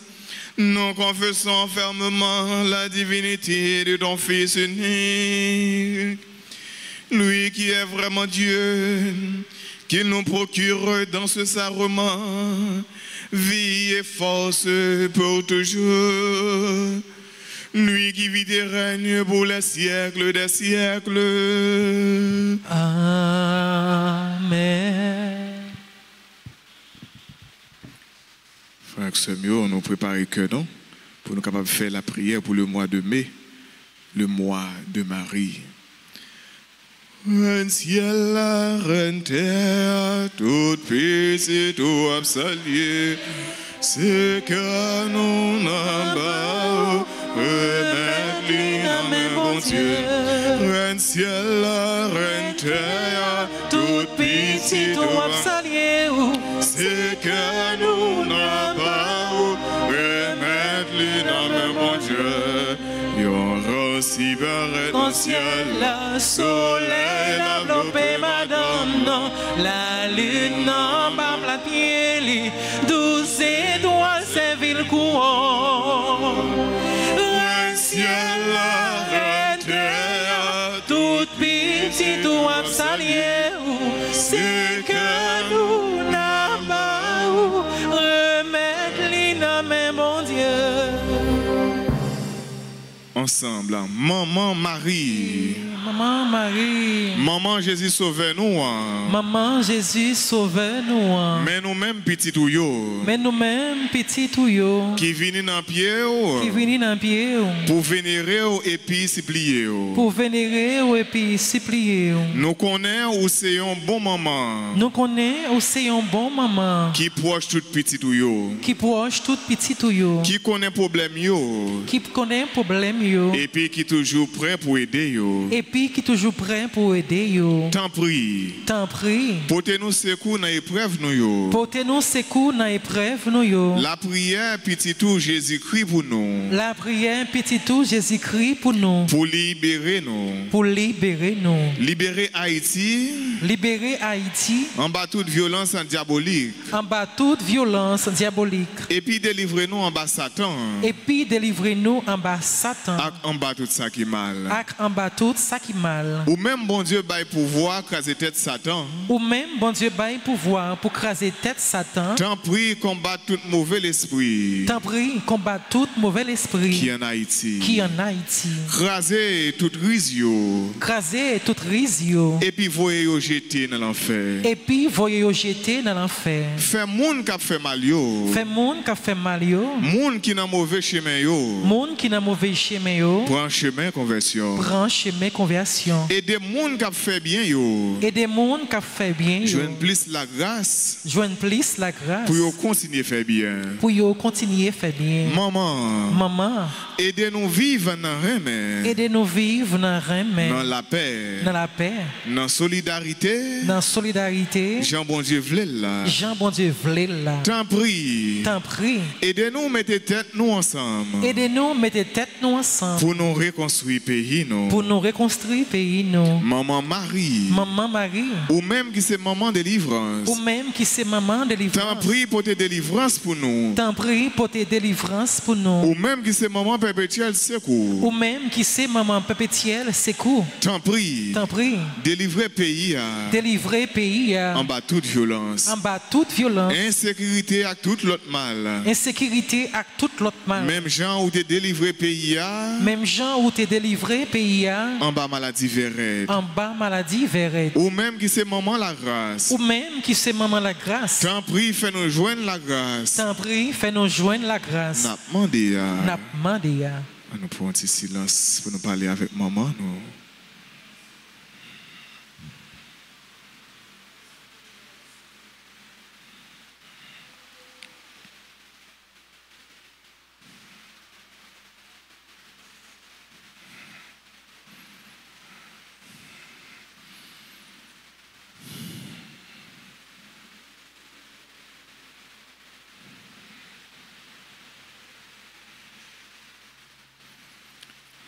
Speaker 2: nous confessons fermement la divinité de ton Fils unique, lui qui est vraiment Dieu, qu'il nous procure dans ce sacrement vie et force pour toujours. Lui qui vit et règne pour les siècles des siècles.
Speaker 1: Amen.
Speaker 2: Frère Samuel, nous préparons que non pour nous capables de faire la prière pour le mois de mai, le mois de Marie. Reine ciel, la reine terre, toute puissance et tout absolu, c'est que nous n'avons remettre-lui dans mes bon Dieu. Reine ciel, la reine terre, toute puissance, tout absolu, c'est que nous n'avons remettre-lui dans mes bon Dieu. Si paraît dans le ciel,
Speaker 1: le soleil enveloppé madame, non, la lune en bas la pied, 12 étoiles servir le courant.
Speaker 2: ciel, la terre,
Speaker 3: toute petite ou absalier, c'est que nous n'avons remettre l'inamé, mon Dieu.
Speaker 2: Ensemble, Maman Marie.
Speaker 3: Maman Marie.
Speaker 2: Maman Jésus sauve-nous.
Speaker 3: Maman Jésus sauve-nous.
Speaker 2: Mais nous-mêmes petits ou yo.
Speaker 3: Mais nous-mêmes petits ou yo.
Speaker 2: Qui viennent dans pied.
Speaker 3: Qui viennent dans pied.
Speaker 2: Pour vénérer et puis supplier.
Speaker 3: Pour vénérer et puis supplier.
Speaker 2: Nous connaissons où c'est un bon maman.
Speaker 3: Nous connaissons où c'est un bon maman.
Speaker 2: Qui proche toute petite ou yo.
Speaker 3: Qui proche toute petite ou yo.
Speaker 2: Qui connaît problème yo.
Speaker 3: Qui connaît problème yo.
Speaker 2: Et puis qui toujours prêt pour aider yo.
Speaker 3: Et puis qui toujours prêt pour aider yo.
Speaker 2: T'en prie.
Speaker 3: T'en prie.
Speaker 2: Portez-nous secours dans l'épreuve nous yo.
Speaker 3: Portez-nous secours dans l'épreuve nous yo.
Speaker 2: La prière petit tout Jésus-Christ pour nous.
Speaker 3: La prière petit tout Jésus-Christ pour nous.
Speaker 2: Pour libérer nous.
Speaker 3: Pour libérer nous.
Speaker 2: Libérer Haïti.
Speaker 3: Libérer Haïti.
Speaker 2: En bas toute violence diabolique.
Speaker 3: En bas toute violence diabolique.
Speaker 2: Et puis délivrer-nous en bas Satan.
Speaker 3: Et puis délivrer-nous en bas Satan.
Speaker 2: En bas tout ça qui est mal.
Speaker 3: En bas tout ça qui est mal.
Speaker 2: Ou même bon Dieu bail pouvoir craser tête Satan.
Speaker 3: Ou même bon Dieu bail pouvoir pour craser tête Satan.
Speaker 2: T'en prie combattre tout mauvais esprit.
Speaker 3: T'en prie combattre tout mauvais esprit.
Speaker 2: Qui en Haïti.
Speaker 3: Qui en Haïti.
Speaker 2: Craser tout risio.
Speaker 3: Craser tout risio.
Speaker 2: Et puis voyez yo jeter dans l'enfer.
Speaker 3: Et puis voyez yo jeter dans l'enfer.
Speaker 2: Fait monde qui fait mal yo.
Speaker 3: Fait monde qui fait mal yo.
Speaker 2: Monde qui dans mauvais chemin yo.
Speaker 3: Monde qui dans mauvais chemin yo.
Speaker 2: Prends chemin conversion.
Speaker 3: Prends chemin conversion.
Speaker 2: Et des monde qui fait bien yo.
Speaker 3: Et des monde qui fait bien yo.
Speaker 2: Joindre plus la grâce.
Speaker 3: Joindre plus la grâce.
Speaker 2: Pour yo continuer faire bien.
Speaker 3: Pour yo continuer faire bien.
Speaker 2: Maman.
Speaker 3: Maman.
Speaker 2: Aidez-nous vivre dans remè.
Speaker 3: Aidez-nous vivre dans remè.
Speaker 2: Dans la paix.
Speaker 3: Dans la paix.
Speaker 2: Dans solidarité.
Speaker 3: Dans solidarité.
Speaker 2: Jean bon Dieu vle là.
Speaker 3: Jean bon Dieu vle là.
Speaker 2: T'en prie.
Speaker 3: T'en prie.
Speaker 2: Aidez-nous mettre tête nous ensemble.
Speaker 3: Aidez-nous mettre tête nous ensemble.
Speaker 2: Pour nous reconstruire pays nous.
Speaker 3: Pour nous reconstruire pays nous.
Speaker 2: Maman Marie.
Speaker 3: Maman Marie.
Speaker 2: Ou même qui c'est maman délivrance.
Speaker 3: Ou même qui c'est maman délivrance.
Speaker 2: T'en prie pour tes délivrances pour nous.
Speaker 3: T'en prie pour tes délivrances pour nous.
Speaker 2: Ou même qui c'est maman perpétuelle secours.
Speaker 3: Ou même qui c'est maman perpétuelle secours.
Speaker 2: T'en prie.
Speaker 3: T'en prie.
Speaker 2: Délivrer pays
Speaker 3: Délivrer pays
Speaker 2: en bas toute violence.
Speaker 3: En bas toute violence.
Speaker 2: Insécurité à tout l'autre mal.
Speaker 3: Insécurité à tout l'autre mal.
Speaker 2: Même gens où t'es délivré pays
Speaker 3: même gens où t'es délivré pays
Speaker 2: en bas maladie verrette.
Speaker 3: En bas maladie verrette.
Speaker 2: Ou même qui c'est maman la grâce.
Speaker 3: Ou même qui c'est maman la grâce.
Speaker 2: T'en prie, fais nous joindre la grâce.
Speaker 3: T'en prie, fais nous joindre la grâce.
Speaker 2: N'a demandé
Speaker 3: N'a demandé
Speaker 2: nous prenons un petit silence pour nous parler avec maman nous.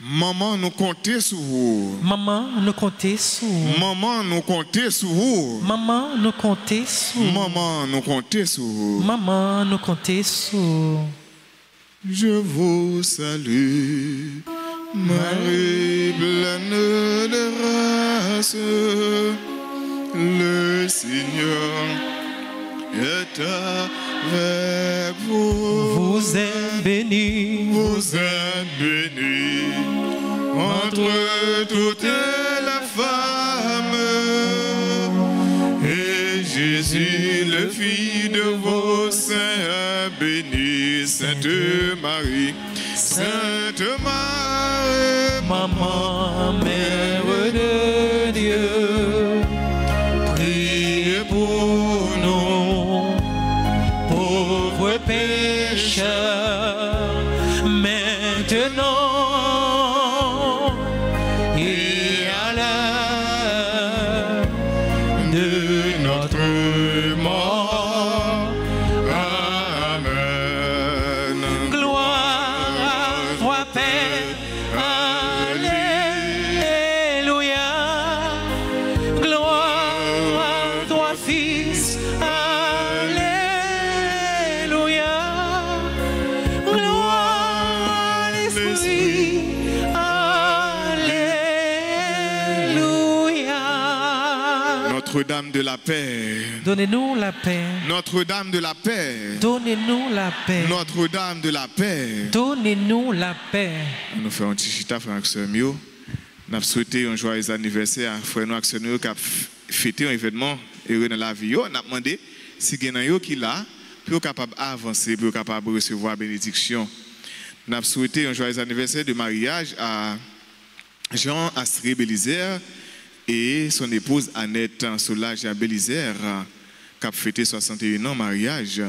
Speaker 2: Maman, nous comptons sur vous.
Speaker 3: Maman, nous comptons sur vous.
Speaker 2: Maman, nous comptons sur vous.
Speaker 3: Maman, nous comptons sur vous.
Speaker 2: Maman, nous comptons sur vous.
Speaker 3: Maman, nous comptons sur vous.
Speaker 2: Je vous salue, Marie pleine de grâce. Le Seigneur est avec vous.
Speaker 3: Vous êtes bénie.
Speaker 2: Vous êtes bénie entre toutes les femmes. Et Jésus, le Fils de vos seins, béni, Sainte Marie. Sainte Marie,
Speaker 3: Maman, Mère de Dieu, priez pour nous, pauvres pécheurs, maintenant et à l'heure de notre mort.
Speaker 2: Amen.
Speaker 3: Gloire à toi, Père. Alléluia. Gloire à toi, Fils. Alléluia. Gloire à l'Esprit.
Speaker 2: Notre-Dame de la paix.
Speaker 1: Donnez-nous la paix.
Speaker 2: Notre-Dame de la paix.
Speaker 1: Donnez-nous la paix.
Speaker 2: Notre-Dame de la paix.
Speaker 1: Donnez-nous la paix.
Speaker 2: Nous faisons un petit chita, frère Axel. Nous souhaitons un joyeux anniversaire à frère Axel qui a fêté un événement heureux dans la vie. Nous avons demandé si il y a un qui est là, pour capable d'avancer, pour capable de recevoir la bénédiction. Nous avons souhaité un joyeux anniversaire de mariage à Jean Astrid Bélizer et son épouse Annette Solage Bélizer, qui a fêté 61 ans mariage.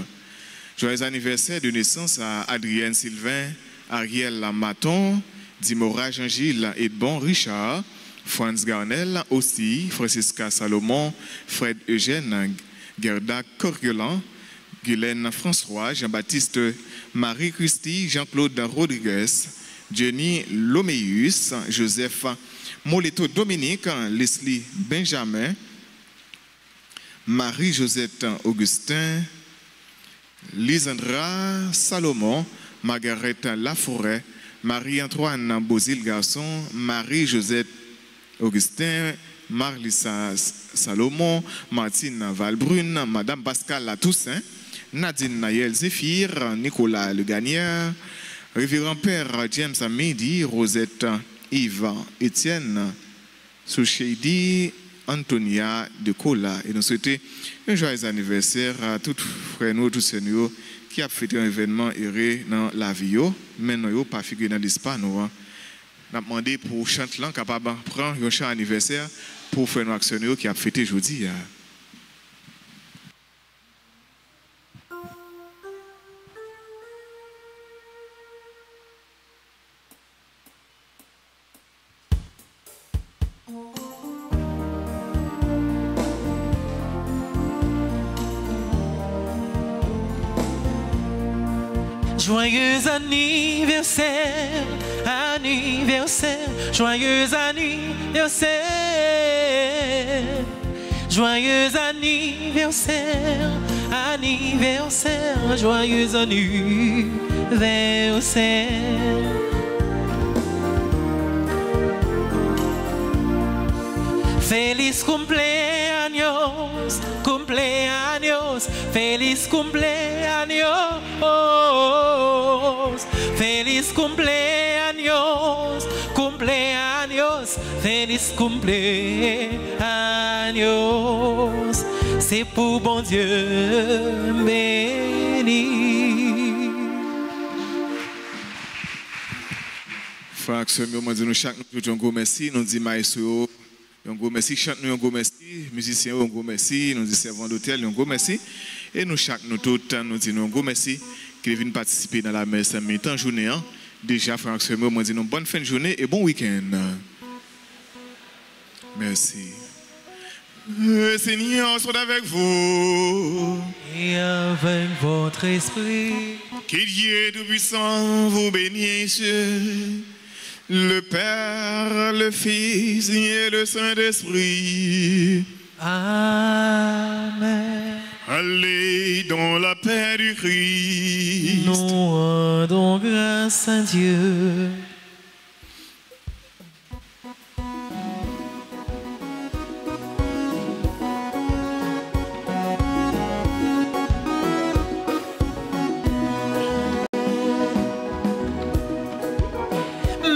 Speaker 2: Joyeux anniversaire de naissance à Adrienne Sylvain, Ariel Maton, Dimora Jean-Gilles Edbon Richard, Franz Garnel aussi, Francisca Salomon, Fred Eugène, Gerda Corguelan, Guylaine François, Jean-Baptiste Marie-Christie, Jean-Claude Rodriguez, Jenny Loméus, Joseph Moleto Dominique, Leslie Benjamin, Marie-Josette Augustin, Lisandra Salomon, Margaret Laforêt, Marie-Antoine Bozil Garçon, Marie-Josette Augustin, Marlissa Salomon, Martine Valbrune, Madame Pascal Toussaint, Nadine Nayel Zéphir, Nicolas Le Gagnère, Révérend Père James Amidi, Rosette Yves Étienne, Soucheidi, Antonia de Cola. Et nous souhaitons un joyeux anniversaire à tous frères nous, tous seigneurs qui a fêté un événement heureux dans la vie. Mais nous n'avons pas figuré dans l'espace. Nous avons demandé pour chanter capable de prendre un chant anniversaire pour frère nous actionnaire qui a fêté aujourd'hui.
Speaker 3: Joyeux anniversaire, anniversaire, joyeux anniversaire, joyeux anniversaire, anniversaire, joyeux anniversaire. Feliz cumpleaños, cumpleaños, feliz cumpleaños, feliz cumpleaños, cumpleaños, feliz cumpleaños. C'est pour bon Dieu béni.
Speaker 2: Frère Axel, nous disons chaque nous un gros merci, nous disons maestro. Un gros merci, chante nous un gros merci, musiciens un gros merci, nous disons servants d'hôtel un gros merci. Et nous chaque nous toutes, nous disons un gros merci qui viennent participer dans la messe mi-temps journée. Déjà, frère Axel, nous disons bonne fin de journée et bon week-end. Merci. Le Seigneur soit avec vous.
Speaker 3: Et avec votre esprit.
Speaker 2: Que Dieu Tout-Puissant vous bénisse. Le Père, le Fils et le Saint-Esprit.
Speaker 3: Amen.
Speaker 2: Allez dans la paix du Christ.
Speaker 3: Nous rendons grâce à Dieu.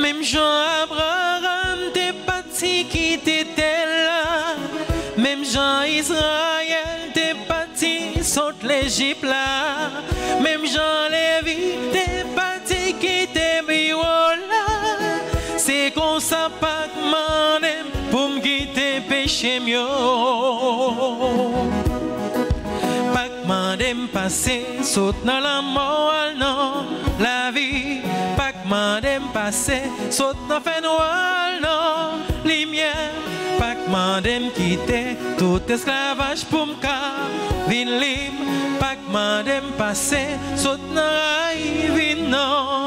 Speaker 3: Même Jean-Abraham t'es parti qui t'était là. Même Jean-Israël t'es parti saute l'Égypte là. Même Jean-Lévi t'es parti qui t'est là. C'est qu'on ça pas demandé pour me quitter péché mieux. Pas demandé me passer saute dans la mort non la vie. Pas demandé me passer saute dans fin noir non lumière. Pas demandé me quitter tout esclavage pour me vin libre. Pas demandé me passer saute dans la vie non.